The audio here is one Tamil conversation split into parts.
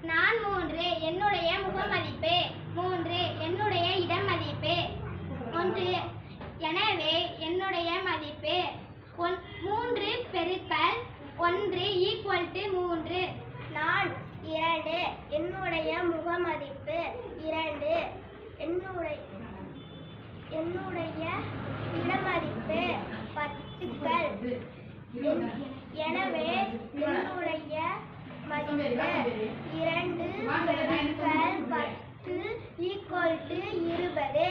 நான் 3 என்னுடைய முகமதிப்பு 3 என்னுடைய இடமதிப்பு 1 எனவே என்னுடைய மதிப்பு 3 பெருக்கல் 1 = 3 நான் 2 என்னுடைய முகமதிப்பு 2 என்னுடைய இடமதிப்பு 10 எனவே என்னுடைய மதிப்பு 2 பெருக்கல் 10 = 20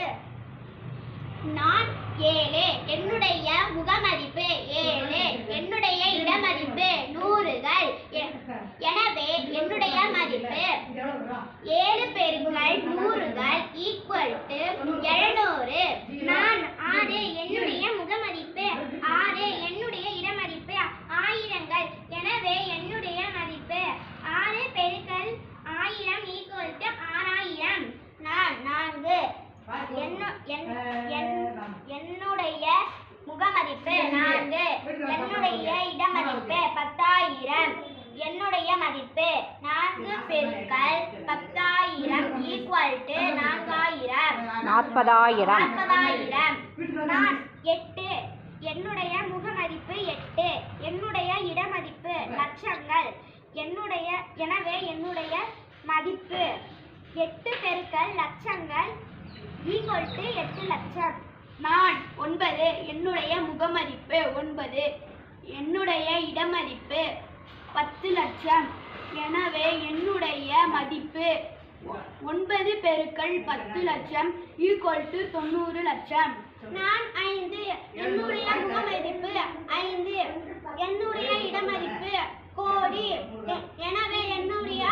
நான் 7 என்னுடைய முகமதிப்பு 7 என்னுடைய இடமதிப்பு 100கள் எனவே என்னுடைய மதிப்பு 7 பெருக்கல் 100கள் = 700 நான் 6 என்னுடைய முகமதிப்பு 6 என்னுடைய இடமதிப்பு 1000கள் எனவே என்னுடைய மதிப்பு 6 பெருக்கல் 1000 = 6000 நான் 4 என்னுடைய முகமதிப்பு 4 என்னுடைய இடமதிப்பு 10000 என்னுடைய மதிப்பு 4 பெருக்கல் 10000 = 40000 நான் 8 என்னுடைய முகமதிப்பு 8 என்னுடைய இடமதிப்பு லட்சங்கள் எனவே என்னுடைய மதிப்பு 8 பெருக்கல் லட்சங்கள் = 8 லட்சம் நான் 9 என்னுடைய முகமதிப்பு 9 என்னுடைய இடமதிப்பு 10 லட்சம் எனவே என்னுடைய மதிப்பு 9 பெருக்கல் 10 லட்சம் = 90 லட்சம் நான் 5 என்னுடைய முகமதிப்பு 5 என்னுடைய இடமதிப்பு கோடி எனவே என்னுடைய